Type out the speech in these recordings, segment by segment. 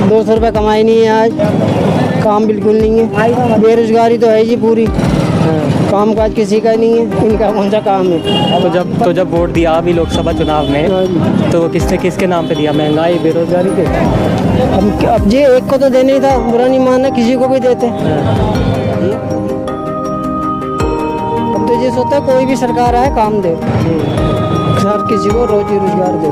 200 रुपये कमाई नहीं है आज, काम बिल्कुल नहीं है, बेरोजगारी तो है जी पूरी, काम काज किसी का नहीं है, इनका कौन सा काम है। तो जब वोट दिया अभी लोकसभा चुनाव में तो किसके नाम पे दिया, महंगाई बेरोजगारी के? अब ये एक को तो देना ही था, बुरा नहीं मानना, किसी को भी देते। अब तो ये सोचता है कोई भी सरकार आए काम दे, हर किसी को रोजी रोजगार दे।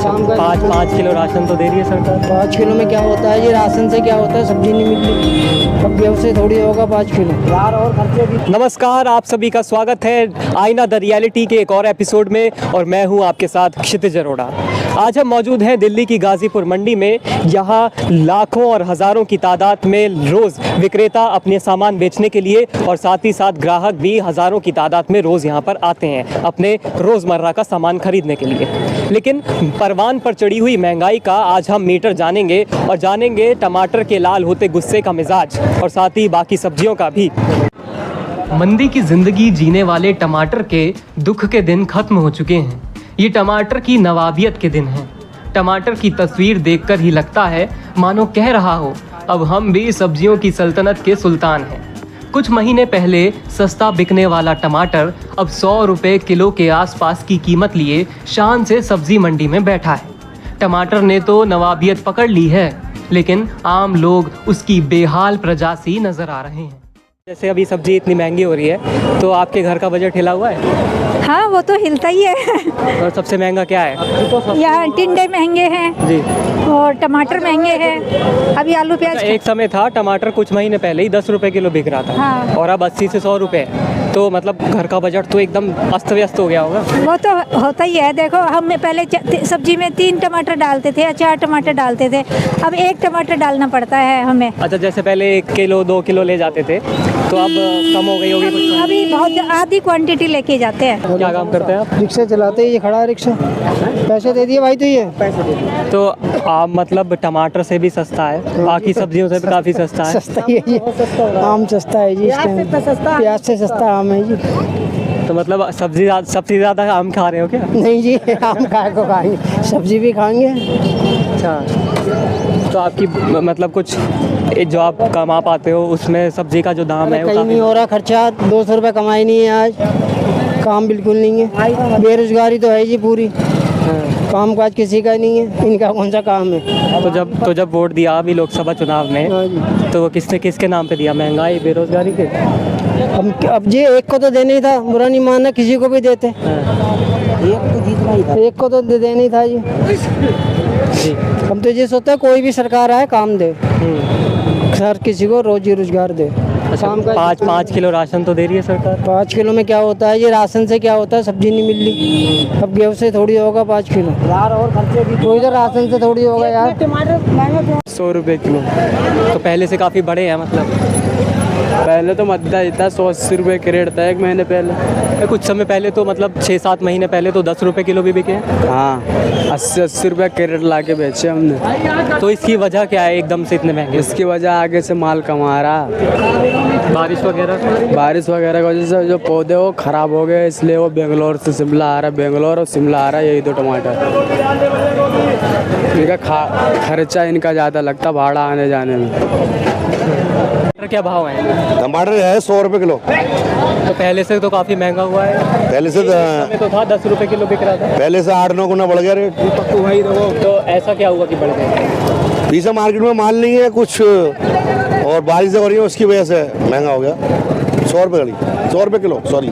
शाम का 5 किलो राशन तो दे रही है सरकार। 5 किलो में क्या होता है ये, राशन से क्या होता है, सब्जी नहीं मिलती, अब गेहूँ से थोड़ी होगा 5 किलो यार, और खर्चे भी। नमस्कार, आप सभी का स्वागत है आईना द रियलिटी के एक और एपिसोड में, और मैं हूं आपके साथ क्षितिज अरोड़ा। आज हम मौजूद हैं दिल्ली की गाजीपुर मंडी में। यहाँ लाखों और हज़ारों की तादाद में रोज़ विक्रेता अपने सामान बेचने के लिए, और साथ ही साथ ग्राहक भी हज़ारों की तादाद में रोज़ यहाँ पर आते हैं अपने रोज़मर्रा का सामान खरीदने के लिए। लेकिन परवान पर चढ़ी हुई महंगाई का आज हम मीटर जानेंगे, और जानेंगे टमाटर के लाल होते गुस्से का मिजाज, और साथ ही बाकी सब्जियों का भी। मंदी की ज़िंदगी जीने वाले टमाटर के दुख के दिन खत्म हो चुके हैं। ये टमाटर की नवाबियत के दिन हैं। टमाटर की तस्वीर देखकर ही लगता है मानो कह रहा हो, अब हम भी सब्जियों की सल्तनत के सुल्तान हैं। कुछ महीने पहले सस्ता बिकने वाला टमाटर अब 100 रुपये किलो के आसपास की कीमत लिए शान से सब्जी मंडी में बैठा है। टमाटर ने तो नवाबियत पकड़ ली है, लेकिन आम लोग उसकी बेहाल प्रजा सी नजर आ रहे हैं। जैसे अभी सब्जी इतनी महंगी हो रही है, तो आपके घर का बजट हिला हुआ है? हाँ, वो तो हिलता ही है। और सबसे महंगा क्या है? यहाँ टिंडे महंगे हैं जी, और टमाटर महंगे हैं। अभी आलू प्याज एक समय था टमाटर कुछ महीने पहले ही 10 रुपए किलो बिक रहा था। हाँ। और अब 80 से 100 रुपए। तो मतलब घर का बजट तो एकदम अस्त व्यस्त हो गया होगा। वो तो होता ही है। देखो, हम पहले सब्जी में 3 टमाटर डालते थे या 4 टमाटर डालते थे, अब 1 टमाटर डालना पड़ता है हमें। अच्छा, जैसे पहले 1 किलो 2 किलो ले जाते थे, तो अब कम हो गई होगी कुछ? अभी बहुत आधी क्वांटिटी लेके जाते हैं। क्या काम करते हैं आप? रिक्शा चलाते हैं, ये खड़ा है रिक्शा। पैसे दे दिए भाई, तो ये पैसे दे दिए। तो आप मतलब टमाटर से भी सस्ता है, बाकी सब्जियों से भी काफ़ी सस्ता है। सस्ता ही है जी, आम सस्ता है जी, प्याज से सस्ता आम है जी। तो मतलब सब्जी सबसे ज़्यादा आम खा रहे हो क्या? नहीं जी, आम खाए को खाएंगे, सब्जी भी खाएंगे। अच्छा, तो आपकी मतलब कुछ जो आप कमा पाते हो उसमें सब्जी का जो दाम है वो कहीं नहीं हो रहा खर्चा, 200 रुपये कमाई नहीं है आज, काम बिल्कुल नहीं है, बेरोजगारी तो है जी पूरी, काम काज किसी का नहीं है, इनका कौन सा काम है। तो जब वोट दिया अभी लोकसभा चुनाव में, तो वो किसके नाम पे दिया, महंगाई बेरोजगारी के? अब ये एक को तो देना ही था, बुरा नहीं मानना, किसी को भी देते। एक को तो देना ही था जी। हम तो ये सोचता है कोई भी सरकार आए काम दे, हर किसी को रोजी रोजगार दे। अच्छा, 5 किलो राशन तो दे रही है सरकार। 5 किलो में क्या होता है ये, राशन से क्या होता है, सब्जी नहीं मिल रही, अब गेहूँ से थोड़ी होगा 5 किलो यार, और खर्चे भी कोई तो राशन से थोड़ी होगा यार। टमाटर 100 रुपये किलो, तो पहले से काफ़ी बड़े हैं मतलब। पहले तो मद्दा इतना 180 रुपये का रेट था 1 महीने पहले। कुछ समय पहले तो मतलब 6-7 महीने पहले तो 10 रुपये किलो भी बिके हैं। हाँ, 80 रुपये कैरेट ला के बेचे हमने। तो इसकी वजह क्या है एकदम से इतने महंगे? इसकी वजह आगे से माल कमा रहा, बारिश वगैरह की वजह से जो पौधे वो खराब हो गए, इसलिए वो बेंगलोर से शिमला आ रहा है, बेंगलोर और शिमला आ रहा है, यही 2 टमाटर। इनका खर्चा इनका ज़्यादा लगता भाड़ा आने जाने में। क्या भाव है? टमाटर है 100 रुपये किलो। तो पहले से तो काफ़ी महंगा हुआ है। पहले से तो था 10 रुपये किलो बिक रहा था। पहले से 8-9 गुना बढ़ गया रेट। तो ऐसा क्या हुआ कि बढ़ गया? पीछे मार्केट में माल नहीं है कुछ, और बारिश हो रही है उसकी वजह से महंगा हो गया। 100 रुपये किलो, सॉरी।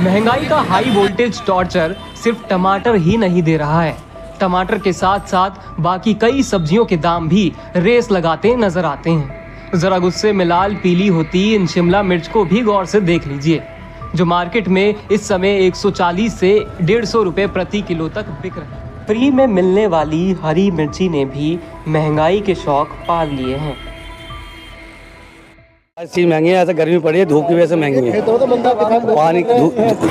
महंगाई का हाई वोल्टेज टॉर्चर सिर्फ टमाटर ही नहीं दे रहा है। टमाटर के साथ साथ बाकी कई सब्जियों के दाम भी रेस लगाते नजर आते हैं। जरा गुस्से में लाल पीली होती इन शिमला मिर्च को भी गौर से देख लीजिए, जो मार्केट में इस समय 140 से 150 रुपये प्रति किलो तक बिक रहे हैं। फ्री में मिलने वाली हरी मिर्ची ने भी महंगाई के शौक पाल लिए हैं। आज चीज़ महंगी है, ऐसा गर्मी पड़ी है, धूप की वजह से महंगी है। पानी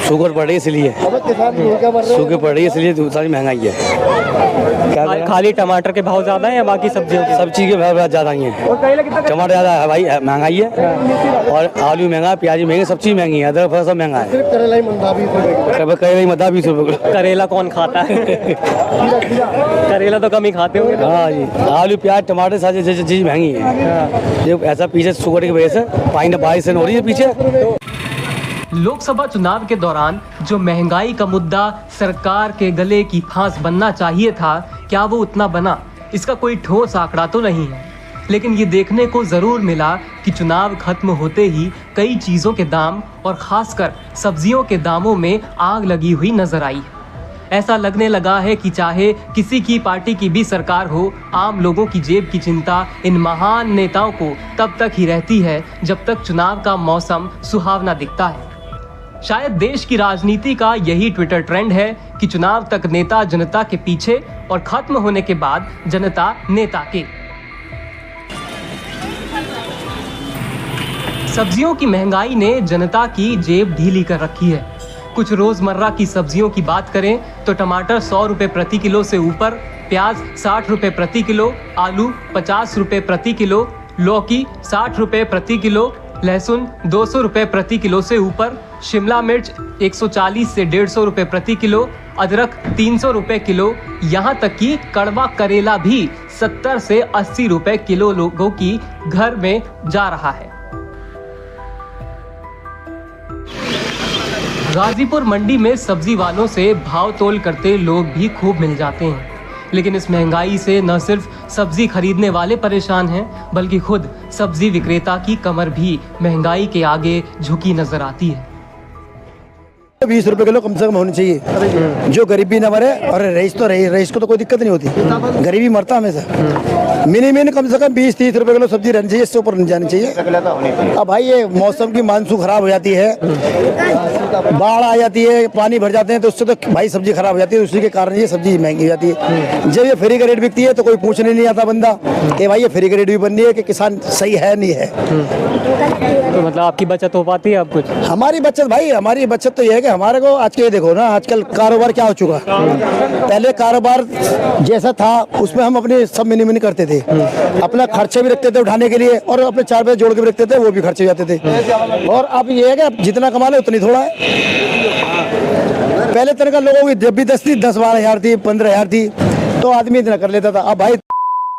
शुगर पड़ रही है, इसलिए सूखे पड़ रही है, इसलिए सारी महंगाई है। क्या खाली टमाटर के भाव ज़्यादा है या बाकी सब्जियों के? सब चीज़ के भाव ज़्यादा ही हैं। टमाटर ज़्यादा है भाई, महंगाई है, और आलू महंगा, प्याज महंगी, सब चीज़ महंगी है, अदरक फल सब महंगा है। करेला ही मद्दा 20 रुपये। करेला कौन खाता है? करेला तो कम ही खाते होंगे। हाँ जी, आलू प्याज टमाटर सारी चीज़ महंगी है। ये ऐसा पीछे शुगर की वजह से पानी बारिश हो रही है पीछे। लोकसभा चुनाव के दौरान जो महंगाई का मुद्दा सरकार के गले की फांस बनना चाहिए था, क्या वो उतना बना? इसका कोई ठोस आंकड़ा तो नहीं है, लेकिन ये देखने को ज़रूर मिला कि चुनाव खत्म होते ही कई चीज़ों के दाम और ख़ासकर सब्जियों के दामों में आग लगी हुई नजर आई। ऐसा लगने लगा है कि चाहे किसी की पार्टी की भी सरकार हो, आम लोगों की जेब की चिंता इन महान नेताओं को तब तक ही रहती है जब तक चुनाव का मौसम सुहावना दिखता है। शायद देश की राजनीति का यही ट्विटर ट्रेंड है कि चुनाव तक नेता जनता के पीछे और खत्म होने के बाद जनता नेता के। सब्जियों की महंगाई ने जनता की जेब ढीली कर रखी है। कुछ रोजमर्रा की सब्जियों की बात करें तो टमाटर 100 रुपए प्रति किलो से ऊपर, प्याज 60 रुपए प्रति किलो, आलू 50 रुपए प्रति किलो, लौकी 60 रुपए प्रति किलो, लहसुन 200 रुपए प्रति किलो से ऊपर, शिमला मिर्च 140 से 150 रुपए प्रति किलो, अदरक 300 रुपए किलो, यहाँ तक कि कड़वा करेला भी 70 से 80 रुपए किलो लोगों की घर में जा रहा है। गाजीपुर मंडी में सब्जी वालों से भाव तोल करते लोग भी खूब मिल जाते हैं, लेकिन इस महंगाई से न सिर्फ सब्जी खरीदने वाले परेशान हैं, बल्कि खुद सब्जी विक्रेता की कमर भी महंगाई के आगे झुकी नजर आती है। 20 रुपए किलो कम से कम होनी चाहिए, जो गरीबी न मरे। और रईस को तो कोई दिक्कत नहीं होती, गरीबी मरता हमेशा। मिनिमम कम से कम 20-30 रुपए किलो सब्जी रहनी चाहिए, इससे ऊपर नहीं जानी चाहिए। अब भाई ये मौसम की मानसून खराब हो जाती है, बाढ़ आ जाती है, पानी भर जाते हैं, तो उससे तो भाई सब्जी खराब हो जाती है। उसी के कारण ये सब्जी महंगी हो जाती है। जब ये फ्री का रेट बिकती है तो कोई पूछने नहीं आता बंदा कि भाई ये फ्री का रेट भी बननी है कि किसान सही है नहीं है। तो मतलब आपकी बचत हो पाती है? अब कुछ हमारी बचत तो ये है कि हमारे को आज के देखो ना, आजकल कारोबार क्या हो चुका। पहले कारोबार जैसा था उसमें हम अपने सब मिनी करते थे, अपना खर्चे भी रखते थे उठाने के लिए, और अपने 4 पैसे जोड़ के भी रखते थे, वो भी खर्चे जाते थे। और अब ये है कि जितना कमा लो उतनी थोड़ा है। पहले तरह का लोगों की जब भी 10-12 हज़ार थी, 15 हज़ार थी, तो आदमी इतना कर लेता था। अब भाई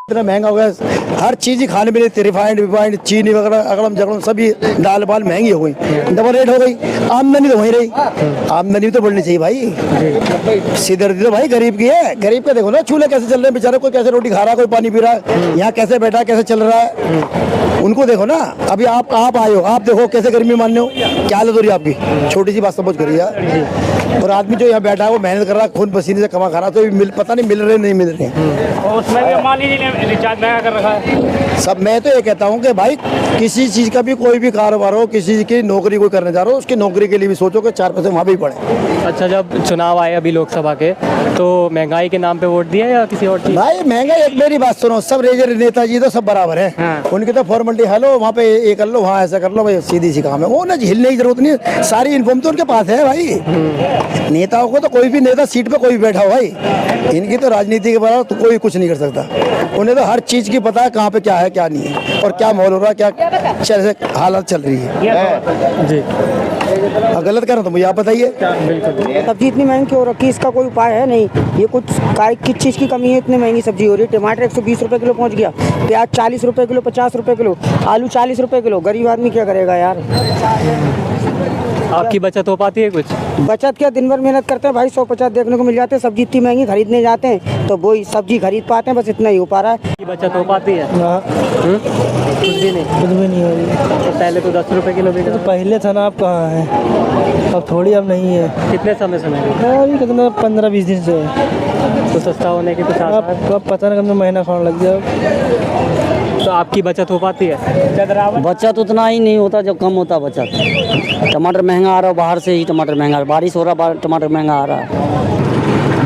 इतना महंगा हो गया, हर चीज़ ही खाने में रिफाइंड चीनी वगैरह अगड़म जगड़म सभी दाल बाल महंगी हो गई, डबल रेट हो गई। आमदनी तो वहीं रही, आमदनी तो बढ़नी चाहिए भाई। सिदर्दी तो भाई गरीब की है। गरीब का देखो ना चूल्हे कैसे चल रहे हैं बेचारे, कोई कैसे रोटी खा रहा है, कोई पानी पी रहा है, यहाँ कैसे बैठा है, कैसे चल रहा है, उनको देखो ना। अभी आप आए हो, आप देखो कैसे गर्मी मानने हो, क्या हालत हो रही है आपकी। छोटी सी बात समझ करिए यार। और आदमी जो यहाँ बैठा है वो मेहनत कर रहा है, खून पसीने से कमा खा रहा है, तो पता नहीं मिल रहे नहीं मिल रहे। रिचार्ज महंगा कर रखा है सब। मैं तो ये कहता हूँ कि भाई किसी चीज़ का भी कोई भी कारोबार हो, किसी की नौकरी कोई करने जा रहा हो, उसकी नौकरी के लिए भी सोचो कि 4 पैसे वहाँ भी पड़े। अच्छा, जब चुनाव आए अभी लोकसभा के, तो महंगाई के नाम पे वोट दिया या किसी और चीज? भाई महंगाई, एक मेरी बात सुनो, सब नेताजी तो सब बराबर है। हाँ। उनकी तो फॉर्मेलिटी, हेलो वहाँ पे ये कर लो, वहाँ ऐसा कर लो, भाई सीधी सी काम है वो ना, हिलने की जरूरत नहीं, सारी इन्फॉर्म तो उनके पास है भाई। नेताओं को तो कोई भी नेता सीट पे कोई भी बैठा हो भाई, इनकी तो राजनीति के बराबर तो कोई कुछ नहीं कर सकता। उन्हें तो हर चीज की पता है, कहाँ पे क्या है क्या नहीं है, और क्या माहौल हो रहा है, क्या हालत चल रही है जी। गलत कर रहा तो मुझे आप बताइए। सब्जी इतनी महंगी क्यों रखी, इसका कोई उपाय है नहीं। ये कुछ किस चीज़ की कमी है, इतनी महंगी सब्जी हो रही है। टमाटर 120 रुपए किलो पहुंच गया, प्याज 40 रुपए किलो, 50 रुपए किलो, आलू 40 रुपए किलो। गरीब आदमी क्या करेगा यार। आपकी बचत हो पाती है कुछ? बचत क्या, दिन भर मेहनत करते हैं भाई, 150 देखने को मिल जाते हैं। सब्जी इतनी महंगी खरीदने जाते हैं तो वही सब्जी खरीद पाते हैं, बस इतना ही हो पा रहा है। बचत हो पाती है? कुछ भी नहीं हो रही। तो पहले तो 10 रुपए किलो बिक रहा। तो पहले था ना, अब कहाँ है, अब थोड़ी, अब नहीं है। कितने समय से नहीं? अभी कितना 15-20 दिन से है। तो सस्ता होने की कुछ अब पता नहीं, कब महीना खाने लग गया। तो आपकी बचत हो पाती है? बचत उतना ही नहीं होता जब कम होता बचत। टमाटर महंगा आ रहा है, बाहर से ही टमाटर महंगा, बारिश हो रहा है, टमाटर महंगा आ रहा है।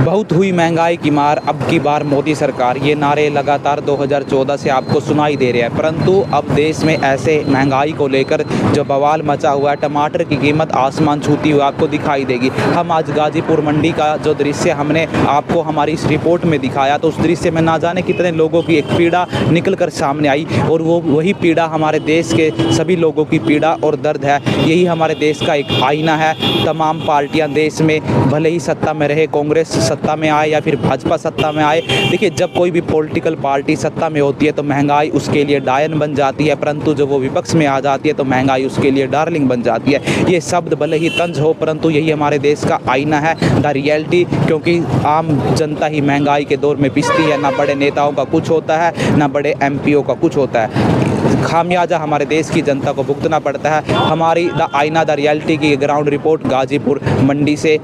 बहुत हुई महंगाई की मार, अब की बार मोदी सरकार, ये नारे लगातार 2014 से आपको सुनाई दे रहे हैं। परंतु अब देश में ऐसे महंगाई को लेकर जो बवाल मचा हुआ है, टमाटर की कीमत आसमान छूती हुई आपको दिखाई देगी। हम आज गाजीपुर मंडी का जो दृश्य हमने आपको हमारी इस रिपोर्ट में दिखाया, तो उस दृश्य में ना जाने कितने लोगों की एक पीड़ा निकल कर सामने आई, और वो वही पीड़ा हमारे देश के सभी लोगों की पीड़ा और दर्द है। यही हमारे देश का एक आईना है। तमाम पार्टियां देश में भले ही सत्ता में रहे, कांग्रेस सत्ता में आए या फिर भाजपा सत्ता में आए, देखिए जब कोई भी पॉलिटिकल पार्टी सत्ता में होती है तो महंगाई उसके लिए डायन बन जाती है, परंतु जब वो विपक्ष में आ जाती है तो महंगाई उसके लिए डार्लिंग बन जाती है। ये शब्द भले ही तंज हो, परंतु यही हमारे देश का आईना है, द रियलिटी। क्योंकि आम जनता ही महंगाई के दौर में पिसती है, ना बड़े नेताओं का कुछ होता है, ना बड़े एमपीओ का कुछ होता है। खामियाजा हमारे देश की जनता को भुगतना पड़ता है। हमारी द आईना द रियलिटी की ग्राउंड रिपोर्ट गाजीपुर मंडी से